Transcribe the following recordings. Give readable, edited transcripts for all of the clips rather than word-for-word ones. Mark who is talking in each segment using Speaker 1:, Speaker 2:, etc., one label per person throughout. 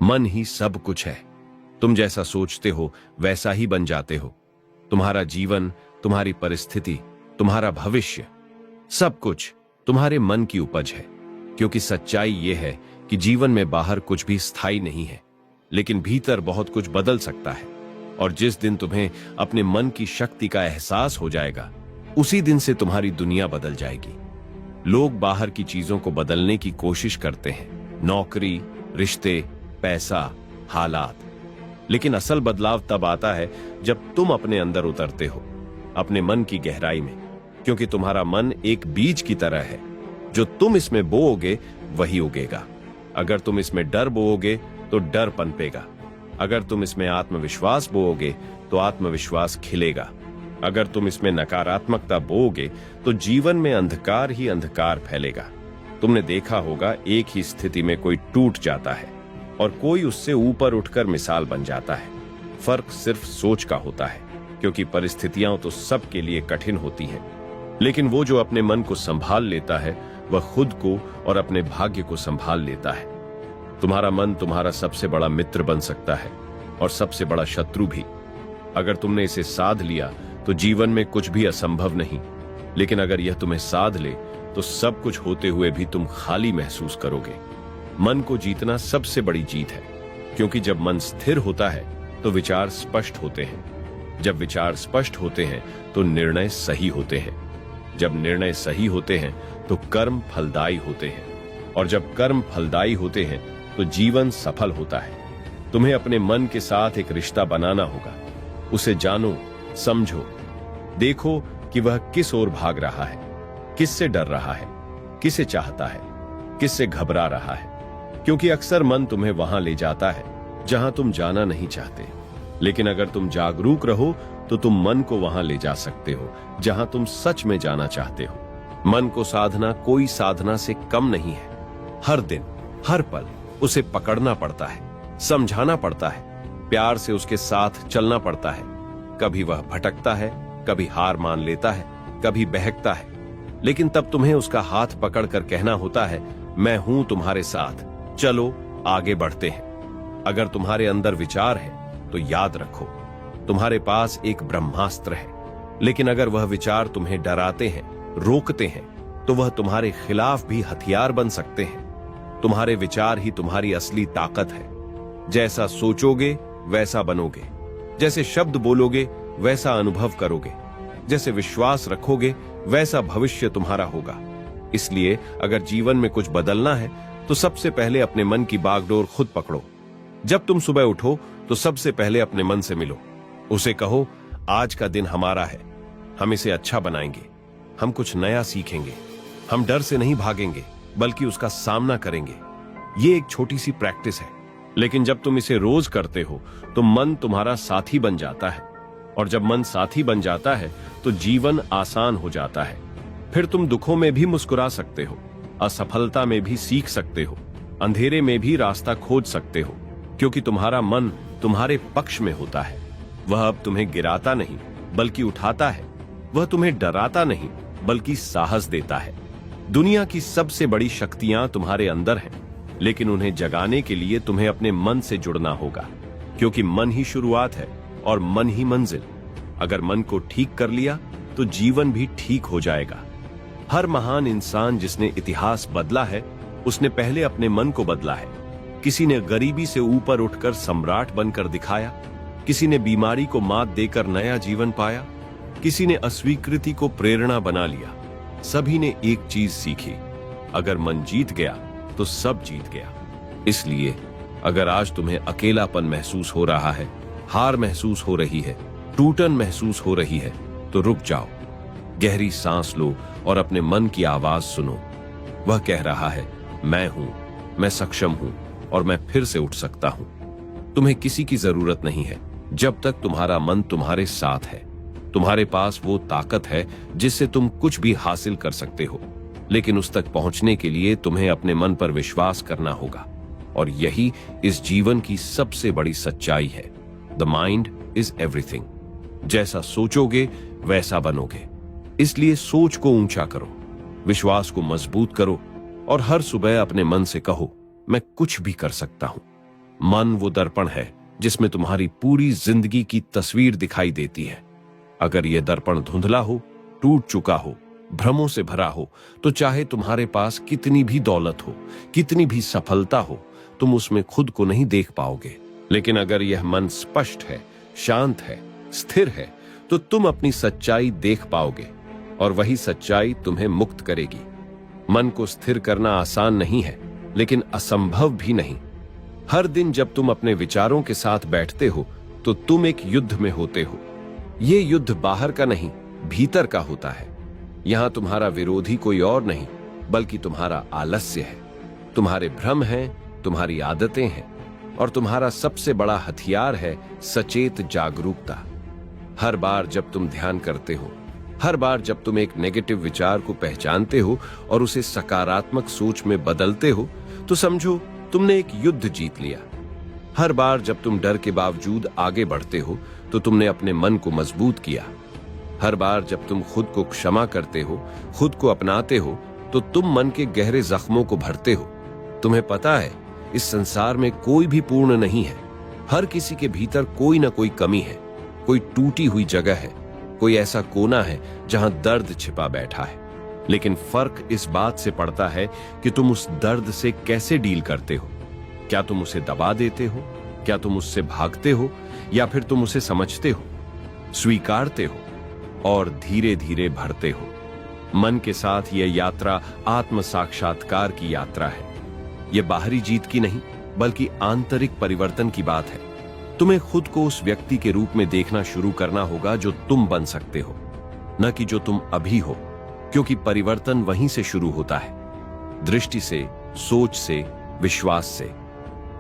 Speaker 1: मन ही सब कुछ है। तुम जैसा सोचते हो वैसा ही बन जाते हो। तुम्हारा जीवन, तुम्हारी परिस्थिति, तुम्हारा भविष्य, सब कुछ तुम्हारे मन की उपज है। क्योंकि सच्चाई यह है कि जीवन में बाहर कुछ भी स्थायी नहीं है, लेकिन भीतर बहुत कुछ बदल सकता है। और जिस दिन तुम्हें अपने मन की शक्ति का एहसास हो जाएगा, उसी दिन से तुम्हारी दुनिया बदल जाएगी। लोग बाहर की चीजों को बदलने की कोशिश करते हैं, नौकरी, रिश्ते, पैसा, हालात, लेकिन असल बदलाव तब आता है जब तुम अपने अंदर उतरते हो, अपने मन की गहराई में। क्योंकि तुम्हारा मन एक बीज की तरह है, जो तुम इसमें बोओगे वही उगेगा। अगर तुम इसमें डर बोओगे तो डर पनपेगा। अगर तुम इसमें आत्मविश्वास बोओगे तो आत्मविश्वास खिलेगा। अगर तुम इसमें नकारात्मकता बोओगे तो जीवन में अंधकार ही अंधकार फैलेगा। तुमने देखा होगा, एक ही स्थिति में कोई टूट जाता है और कोई उससे ऊपर उठकर मिसाल बन जाता है। फर्क सिर्फ सोच का होता है, क्योंकि परिस्थितियां तो सबके लिए कठिन होती हैं, लेकिन वो जो अपने मन को संभाल लेता है वह खुद को और अपने भाग्य को संभाल लेता है। तुम्हारा मन तुम्हारा सबसे बड़ा मित्र बन सकता है और सबसे बड़ा शत्रु भी। अगर तुमने इसे साध लिया तो जीवन में कुछ भी असंभव नहीं, लेकिन अगर यह तुम्हें साध ले तो सब कुछ होते हुए भी तुम खाली महसूस करोगे। मन को जीतना सबसे बड़ी जीत है, क्योंकि जब मन स्थिर होता है तो विचार स्पष्ट होते हैं। जब विचार स्पष्ट होते हैं तो निर्णय सही होते हैं। जब निर्णय सही होते हैं तो कर्म फलदायी होते हैं, और जब कर्म फलदायी होते हैं तो जीवन सफल होता है। तुम्हें अपने मन के साथ एक रिश्ता बनाना होगा। उसे जानो, समझो, देखो कि वह किस ओर भाग रहा है, किससे डर रहा है, किसे चाहता है, किससे घबरा रहा है। क्योंकि अक्सर मन तुम्हें वहां ले जाता है जहां तुम जाना नहीं चाहते, लेकिन अगर तुम जागरूक रहो तो तुम मन को वहां ले जा सकते हो जहां तुम सच में जाना चाहते हो। मन को साधना कोई साधना से कम नहीं है। हर दिन, हर पल उसे पकड़ना पड़ता है, समझाना पड़ता है, प्यार से उसके साथ चलना पड़ता है। कभी वह भटकता है, कभी हार मान लेता है, कभी बहकता है, लेकिन तब तुम्हें उसका हाथ पकड़कर कहना होता है, मैं हूं तुम्हारे साथ, चलो आगे बढ़ते हैं। अगर तुम्हारे अंदर विचार है तो याद रखो, तुम्हारे पास एक ब्रह्मास्त्र है। लेकिन अगर वह विचार तुम्हें डराते हैं, रोकते हैं, तो वह तुम्हारे खिलाफ भी हथियार बन सकते हैं। तुम्हारे विचार ही तुम्हारी असली ताकत है। जैसा सोचोगे वैसा बनोगे, जैसे शब्द बोलोगे वैसा अनुभव करोगे, जैसे विश्वास रखोगे वैसा भविष्य तुम्हारा होगा। इसलिए अगर जीवन में कुछ बदलना है तो सबसे पहले अपने मन की बागडोर खुद पकड़ो। जब तुम सुबह उठो तो सबसे पहले अपने मन से मिलो। उसे कहो, आज का दिन हमारा है, हम इसे अच्छा बनाएंगे, हम कुछ नया सीखेंगे, हम डर से नहीं भागेंगे बल्कि उसका सामना करेंगे। ये एक छोटी सी प्रैक्टिस है, लेकिन जब तुम इसे रोज करते हो तो मन तुम्हारा साथी बन जाता है, और जब मन साथी बन जाता है तो जीवन आसान हो जाता है। फिर तुम दुखों में भी मुस्कुरा सकते हो, असफलता में भी सीख सकते हो, अंधेरे में भी रास्ता खोज सकते हो, क्योंकि तुम्हारा मन तुम्हारे पक्ष में होता है। वह अब तुम्हें गिराता नहीं बल्कि उठाता है। वह तुम्हें डराता नहीं बल्कि साहस देता है। दुनिया की सबसे बड़ी शक्तियां तुम्हारे अंदर हैं, लेकिन उन्हें जगाने के लिए तुम्हें अपने मन से जुड़ना होगा, क्योंकि मन ही शुरुआत है और मन ही मंजिल। अगर मन को ठीक कर लिया तो जीवन भी ठीक हो जाएगा। हर महान इंसान जिसने इतिहास बदला है, उसने पहले अपने मन को बदला है। किसी ने गरीबी से ऊपर उठकर सम्राट बनकर दिखाया, किसी ने बीमारी को मात देकर नया जीवन पाया, किसी ने अस्वीकृति को प्रेरणा बना लिया। सभी ने एक चीज सीखी, अगर मन जीत गया तो सब जीत गया। इसलिए अगर आज तुम्हें अकेलापन महसूस हो रहा है, हार महसूस हो रही है, टूटन महसूस हो रही है, तो रुक जाओ, गहरी सांस लो और अपने मन की आवाज सुनो। वह कह रहा है, मैं हूं, मैं सक्षम हूं और मैं फिर से उठ सकता हूं। तुम्हें किसी की जरूरत नहीं है जब तक तुम्हारा मन तुम्हारे साथ है। तुम्हारे पास वो ताकत है जिससे तुम कुछ भी हासिल कर सकते हो, लेकिन उस तक पहुंचने के लिए तुम्हें अपने मन पर विश्वास करना होगा। और यही इस जीवन की सबसे बड़ी सच्चाई है। The mind is everything. जैसा सोचोगे वैसा बनोगे। इसलिए सोच को ऊंचा करो, विश्वास को मजबूत करो और हर सुबह अपने मन से कहो, मैं कुछ भी कर सकता हूं। मन वो दर्पण है जिसमें तुम्हारी पूरी जिंदगी की तस्वीर दिखाई देती है। अगर यह दर्पण धुंधला हो, टूट चुका हो, भ्रमों से भरा हो, तो चाहे तुम्हारे पास कितनी भी दौलत हो, कितनी भी सफलता हो, तुम उसमें खुद को नहीं देख पाओगे। लेकिन अगर यह मन स्पष्ट है, शांत है, स्थिर है, तो तुम अपनी सच्चाई देख पाओगे और वही सच्चाई तुम्हें मुक्त करेगी। मन को स्थिर करना आसान नहीं है, लेकिन असंभव भी नहीं। हर दिन जब तुम अपने विचारों के साथ बैठते हो तो तुम एक युद्ध में होते हो। ये युद्ध बाहर का नहीं, भीतर का होता है। यहां तुम्हारा विरोधी कोई और नहीं, बल्कि तुम्हारा आलस्य है, तुम्हारे भ्रम हैं, तुम्हारी आदतें हैं, और तुम्हारा सबसे बड़ा हथियार है सचेत जागरूकता। हर बार जब तुम ध्यान करते हो, हर बार जब तुम एक नेगेटिव विचार को पहचानते हो और उसे सकारात्मक सोच में बदलते हो, तो समझो तुमने एक युद्ध जीत लिया। हर बार जब तुम डर के बावजूद आगे बढ़ते हो, तो तुमने अपने मन को मजबूत किया। हर बार जब तुम खुद को क्षमा करते हो, खुद को अपनाते हो, तो तुम मन के गहरे जख्मों को भरते हो। तुम्हें पता है, इस संसार में कोई भी पूर्ण नहीं है। हर किसी के भीतर कोई ना कोई कमी है, कोई टूटी हुई जगह है, कोई ऐसा कोना है जहां दर्द छिपा बैठा है। लेकिन फर्क इस बात से पड़ता है कि तुम उस दर्द से कैसे डील करते हो। क्या तुम उसे दबा देते हो? क्या तुम उससे भागते हो? या फिर तुम उसे समझते हो, स्वीकारते हो और धीरे धीरे भरते हो? मन के साथ यह यात्रा आत्म साक्षात्कार की यात्रा है। यह बाहरी जीत की नहीं, बल्कि आंतरिक परिवर्तन की बात है। तुम्हें खुद को उस व्यक्ति के रूप में देखना शुरू करना होगा जो तुम बन सकते हो, न कि जो तुम अभी हो, क्योंकि परिवर्तन वहीं से शुरू होता है, दृष्टि से, सोच से, विश्वास से।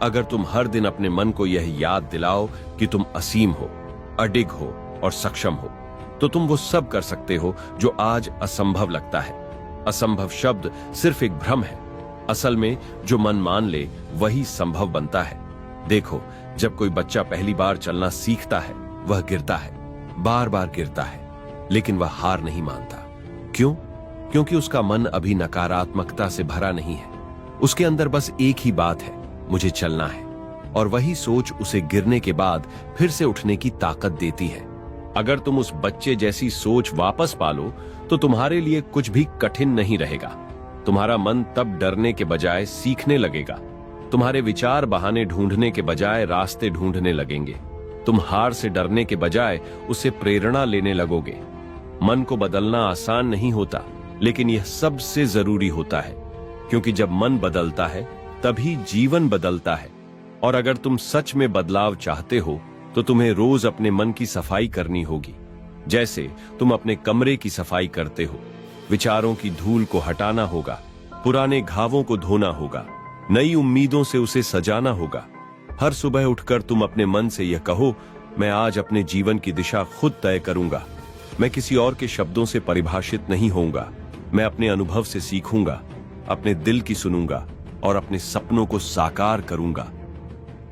Speaker 1: अगर तुम हर दिन अपने मन को यह याद दिलाओ कि तुम असीम हो, अडिग हो और सक्षम हो, तो तुम वो सब कर सकते हो जो आज असंभव लगता है। असंभव शब्द सिर्फ एक भ्रम है। असल में जो मन मान ले वही संभव बनता है। देखो, जब कोई बच्चा पहली बार चलना सीखता है, वह गिरता है, बार बार गिरता है, लेकिन वह हार नहीं मानता। क्यों? क्योंकि उसका मन अभी नकारात्मकता से भरा नहीं है। उसके अंदर बस एक ही बात है, मुझे चलना है। और वही सोच उसे गिरने के बाद फिर से उठने की ताकत देती है। अगर तुम उस बच्चे जैसी सोच वापस पालो, तो तुम्हारे लिए कुछ भी कठिन नहीं रहेगा। तुम्हारा मन तब डरने के बजाय सीखने लगेगा। तुम्हारे विचार बहाने ढूंढने के बजाय रास्ते ढूंढने लगेंगे। तुम हार से डरने के बजाय उससे प्रेरणा लेने लगोगे। मन को बदलना आसान नहीं होता, लेकिन यह सबसे जरूरी होता है, क्योंकि जब मन बदलता है तभी जीवन बदलता है। और अगर तुम सच में बदलाव चाहते हो, तो तुम्हें रोज अपने मन की सफाई करनी होगी, जैसे तुम अपने कमरे की सफाई करते हो। विचारों की धूल को हटाना होगा, पुराने घावों को धोना होगा, नई उम्मीदों से उसे सजाना होगा। हर सुबह उठकर तुम अपने मन से यह कहो, मैं आज अपने जीवन की दिशा खुद तय करूंगा। मैं किसी और के शब्दों से परिभाषित नहीं होऊंगा। मैं अपने अनुभव से सीखूंगा, अपने दिल की सुनूंगा और अपने सपनों को साकार करूंगा।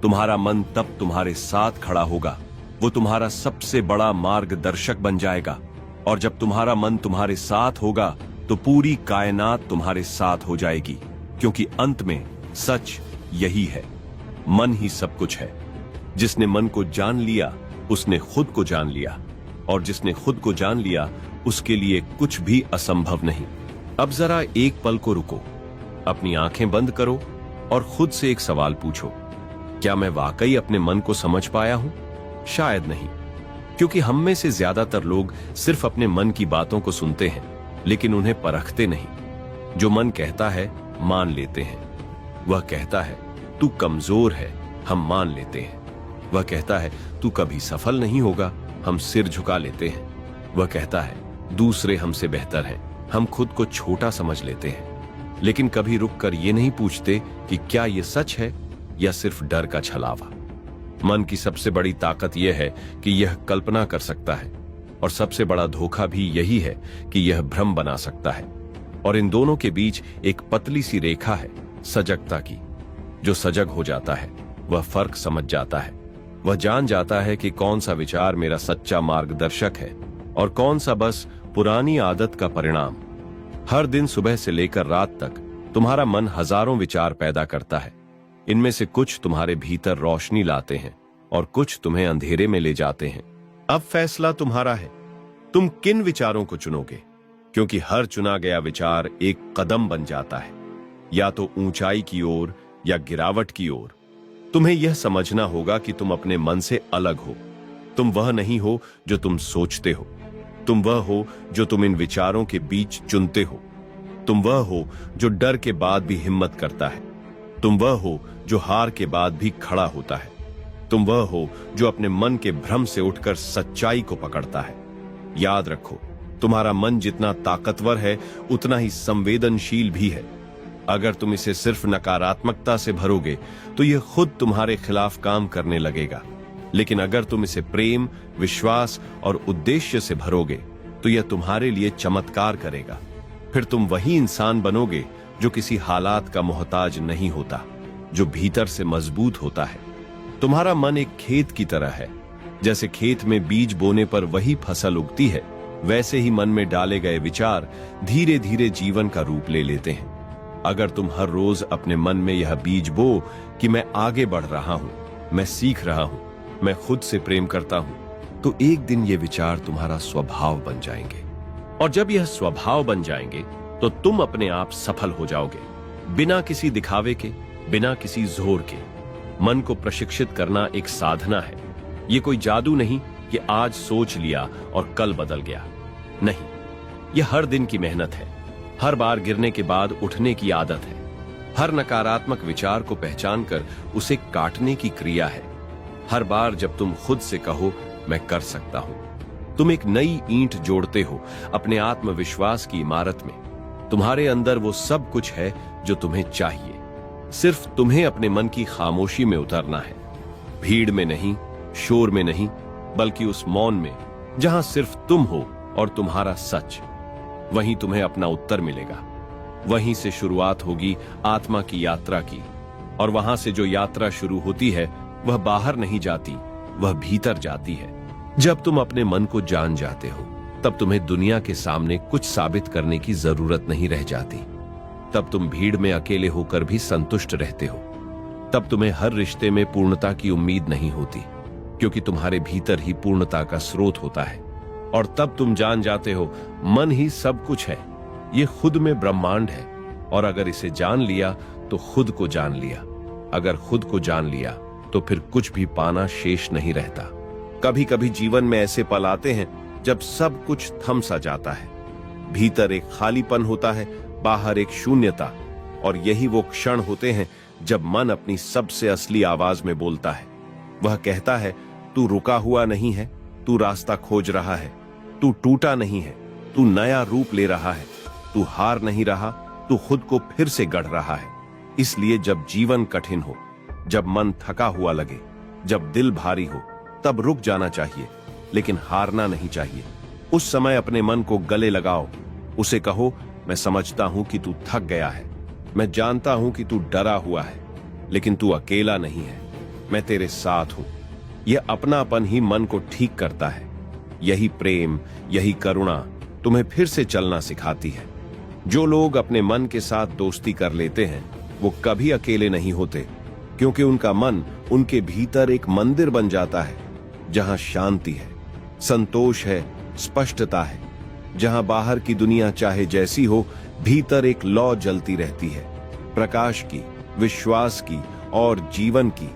Speaker 1: तुम्हारा मन तब तुम्हारे साथ खड़ा होगा। वो तुम्हारा सबसे बड़ा मार्गदर्शक बन जाएगा। और जब तुम्हारा मन तुम्हारे साथ होगा, तो पूरी कायनात तुम्हारे साथ हो जाएगी, क्योंकि अंत में सच यही है, मन ही सब कुछ है। जिसने मन को जान लिया, उसने खुद को जान लिया, और जिसने खुद को जान लिया, उसके लिए कुछ भी असंभव नहीं। अब जरा एक पल को रुको, अपनी आंखें बंद करो और खुद से एक सवाल पूछो, क्या मैं वाकई अपने मन को समझ पाया हूं? शायद नहीं, क्योंकि हम में से ज्यादातर लोग सिर्फ अपने मन की बातों को सुनते हैं, लेकिन उन्हें परखते नहीं। जो मन कहता है, मान लेते हैं। वह कहता है, तू कमजोर है, हम मान लेते हैं। वह कहता है, तू कभी सफल नहीं होगा, हम सिर झुका लेते हैं। वह कहता है, दूसरे हमसे बेहतर हैं, हम खुद को छोटा समझ लेते हैं। लेकिन कभी रुककर ये नहीं पूछते कि क्या यह सच है या सिर्फ डर का छलावा। मन की सबसे बड़ी ताकत यह है कि यह कल्पना कर सकता है, और सबसे बड़ा धोखा भी यही है कि यह भ्रम बना सकता है। और इन दोनों के बीच एक पतली सी रेखा है, सजगता की। जो सजग हो जाता है, वह फर्क समझ जाता है। वह जान जाता है कि कौन सा विचार मेरा सच्चा मार्गदर्शक है और कौन सा बस पुरानी आदत का परिणाम। हर दिन सुबह से लेकर रात तक तुम्हारा मन हजारों विचार पैदा करता है, इनमें से कुछ तुम्हारे भीतर रोशनी लाते हैं और कुछ तुम्हें अंधेरे में ले जाते हैं। अब फैसला तुम्हारा है, तुम किन विचारों को चुनोगे, क्योंकि हर चुना गया विचार एक कदम बन जाता है, या तो ऊंचाई की ओर या गिरावट की ओर। तुम्हें यह समझना होगा कि तुम अपने मन से अलग हो। तुम वह नहीं हो जो तुम सोचते हो, तुम वह हो जो तुम इन विचारों के बीच चुनते हो। तुम वह हो जो डर के बाद भी हिम्मत करता है। तुम वह हो जो हार के बाद भी खड़ा होता है। तुम वह हो जो अपने मन के भ्रम से उठकर सच्चाई को पकड़ता है। याद रखो, तुम्हारा मन जितना ताकतवर है उतना ही संवेदनशील भी है। अगर तुम इसे सिर्फ नकारात्मकता से भरोगे तो यह खुद तुम्हारे खिलाफ काम करने लगेगा, लेकिन अगर तुम इसे प्रेम, विश्वास और उद्देश्य से भरोगे तो यह तुम्हारे लिए चमत्कार करेगा। फिर तुम वही इंसान बनोगे जो किसी हालात का मोहताज नहीं होता, जो भीतर से मजबूत होता है। तुम्हारा मन एक खेत की तरह है। जैसे खेत में बीज बोने पर वही फसल उगती है, वैसे ही मन में डाले गए विचार धीरे धीरे जीवन का रूप ले लेते हैं। अगर तुम हर रोज अपने मन में यह बीज बो कि मैं आगे बढ़ रहा हूं, मैं सीख रहा हूं, मैं खुद से प्रेम करता हूं, तो एक दिन ये विचार तुम्हारा स्वभाव बन जाएंगे। और जब यह स्वभाव बन जाएंगे तो तुम अपने आप सफल हो जाओगे, बिना किसी दिखावे के, बिना किसी जोर के। मन को प्रशिक्षित करना एक साधना है। ये कोई जादू नहीं कि आज सोच लिया और कल बदल गया। नहीं, यह हर दिन की मेहनत है। हर बार गिरने के बाद उठने की आदत है। हर नकारात्मक विचार को पहचान कर उसे काटने की क्रिया है। हर बार जब तुम खुद से कहो मैं कर सकता हूं, तुम एक नई ईंट जोड़ते हो अपने आत्मविश्वास की इमारत में। तुम्हारे अंदर वो सब कुछ है जो तुम्हें चाहिए। सिर्फ तुम्हें अपने मन की खामोशी में उतरना है। भीड़ में नहीं, शोर में नहीं, बल्कि उस मौन में जहां सिर्फ तुम हो और तुम्हारा सच। वहीं तुम्हें अपना उत्तर मिलेगा। वहीं से शुरुआत होगी आत्मा की यात्रा की। और वहां से जो यात्रा शुरू होती है वह बाहर नहीं जाती, वह भीतर जाती है। जब तुम अपने मन को जान जाते हो तब तुम्हें दुनिया के सामने कुछ साबित करने की जरूरत नहीं रह जाती। तब तुम भीड़ में अकेले होकर भी संतुष्ट रहते हो। तब तुम्हें हर रिश्ते में पूर्णता की उम्मीद नहीं होती, क्योंकि तुम्हारे भीतर ही पूर्णता का स्रोत होता है। और तब तुम जान जाते हो मन ही सब कुछ है, ये खुद में ब्रह्मांड है। और अगर इसे जान लिया तो खुद को जान लिया। अगर खुद को जान लिया तो फिर कुछ भी पाना शेष नहीं रहता। कभी कभी जीवन में ऐसे पल आते हैं जब सब कुछ थम सा जाता है। भीतर एक खालीपन होता है, बाहर एक शून्यता। और यही वो क्षण होते हैं जब मन अपनी सबसे असली आवाज में बोलता है। वह कहता है, तू रुका हुआ नहीं है, तू रास्ता खोज रहा है, तू टूटा नहीं है, तू नया रूप ले रहा है, तू हार नहीं रहा, तू खुद को फिर से गढ़ रहा है। इसलिए जब जीवन कठिन हो, जब मन थका हुआ लगे, जब दिल भारी हो, तब रुक जाना चाहिए, लेकिन हारना नहीं चाहिए। उस समय अपने मन को गले लगाओ, उसे कहो, मैं समझता हूं कि तू थक गया है, मैं जानता हूं कि तू डरा हुआ है, लेकिन तू अकेला नहीं है, मैं तेरे साथ हूं। यह अपनापन ही मन को ठीक करता है। यही प्रेम, यही करुणा तुम्हें फिर से चलना सिखाती है। जो लोग अपने मन के साथ दोस्ती कर लेते हैं वो कभी अकेले नहीं होते, क्योंकि उनका मन उनके भीतर एक मंदिर बन जाता है, जहां शांति है, संतोष है, स्पष्टता है। जहां बाहर की दुनिया चाहे जैसी हो, भीतर एक लौ जलती रहती है, प्रकाश की, विश्वास की और जीवन की।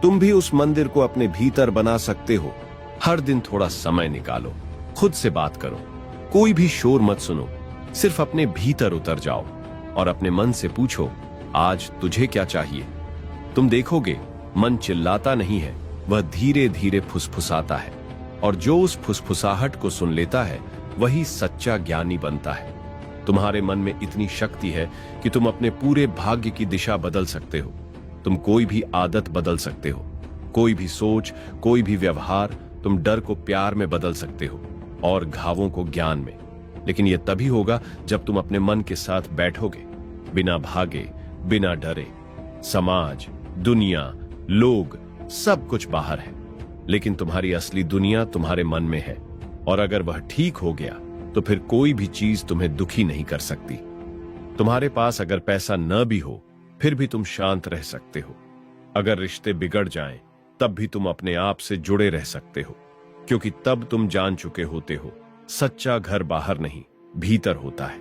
Speaker 1: तुम भी उस मंदिर को अपने भीतर बना सकते हो। हर दिन थोड़ा समय निकालो, खुद से बात करो, कोई भी शोर मत सुनो, सिर्फ अपने भीतर उतर जाओ और अपने मन से पूछो, आज तुझे क्या चाहिए। तुम देखोगे मन चिल्लाता नहीं है, वह धीरे धीरे फुसफुसाता है। और जो उस फुसफुसाहट को सुन लेता है वही सच्चा ज्ञानी बनता है। तुम्हारे मन में इतनी शक्ति है कि तुम अपने पूरे भाग्य की दिशा बदल सकते हो। तुम कोई भी आदत बदल सकते हो, कोई भी सोच, कोई भी व्यवहार। तुम डर को प्यार में बदल सकते हो और घावों को ज्ञान में। लेकिन यह तभी होगा जब तुम अपने मन के साथ बैठोगे, बिना भागे, बिना डरे। समाज, दुनिया, लोग, सब कुछ बाहर है, लेकिन तुम्हारी असली दुनिया तुम्हारे मन में है। और अगर वह ठीक हो गया तो फिर कोई भी चीज तुम्हें दुखी नहीं कर सकती। तुम्हारे पास अगर पैसा न भी हो फिर भी तुम शांत रह सकते हो। अगर रिश्ते बिगड़ जाएं, तब भी तुम अपने आप से जुड़े रह सकते हो, क्योंकि तब तुम जान चुके होते हो सच्चा घर बाहर नहीं, भीतर होता है।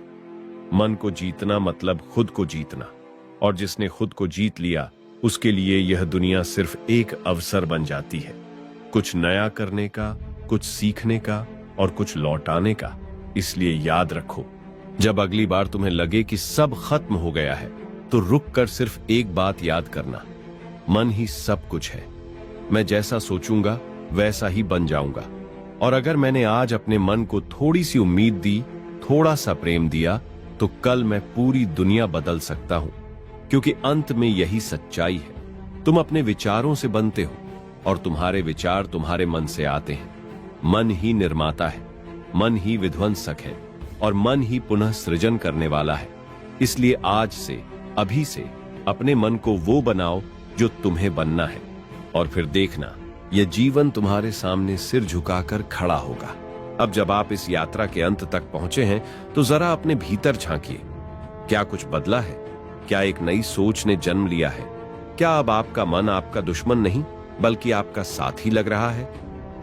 Speaker 1: मन को जीतना मतलब खुद को जीतना, और जिसने खुद को जीत लिया उसके लिए यह दुनिया सिर्फ एक अवसर बन जाती है, कुछ नया करने का, कुछ सीखने का और कुछ लौटाने का। इसलिए याद रखो, जब अगली बार तुम्हें लगे कि सब खत्म हो गया है, तो रुक कर सिर्फ एक बात याद करना, मन ही सब कुछ है। मैं जैसा सोचूंगा वैसा ही बन जाऊंगा। और अगर मैंने आज अपने मन को थोड़ी सी उम्मीद दी, थोड़ा सा प्रेम दिया, तो कल मैं पूरी दुनिया बदल सकता हूं, क्योंकि अंत में यही सच्चाई है। तुम अपने विचारों से बनते हो और तुम्हारे विचार तुम्हारे मन से आते हैं। मन ही निर्माता है, मन ही विध्वंसक है और मन ही पुनः सृजन करने वाला है। इसलिए आज से, अभी से अपने मन को वो बनाओ जो तुम्हें बनना है, और फिर देखना यह जीवन तुम्हारे सामने सिर झुकाकर खड़ा होगा। अब जब आप इस यात्रा के अंत तक पहुंचे हैं, तो जरा अपने भीतर झांकिए। क्या कुछ बदला है? क्या एक नई सोच ने जन्म लिया है? क्या अब आपका मन आपका दुश्मन नहीं, बल्कि आपका साथी लग रहा है?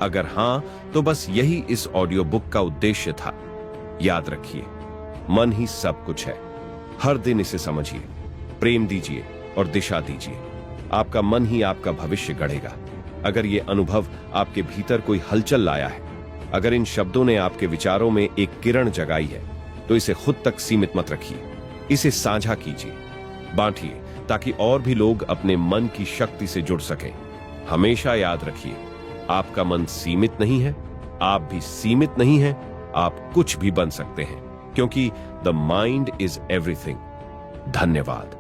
Speaker 1: अगर हां, तो बस यही इस ऑडियो बुक का उद्देश्य था। याद रखिए, मन ही सब कुछ है। हर दिन इसे समझिए, प्रेम दीजिए और दिशा दीजिए। आपका मन ही आपका भविष्य गढ़ेगा। अगर ये अनुभव आपके भीतर कोई हलचल लाया है, अगर इन शब्दों ने आपके विचारों में एक किरण जगाई है, तो इसे खुद तक सीमित मत रखिए। इसे साझा कीजिए, बांटिए, ताकि और भी लोग अपने मन की शक्ति से जुड़ सकें। हमेशा याद रखिए, आपका मन सीमित नहीं है, आप भी सीमित नहीं हैं। आप कुछ भी बन सकते हैं, क्योंकि द माइंड इज एवरीथिंग। धन्यवाद।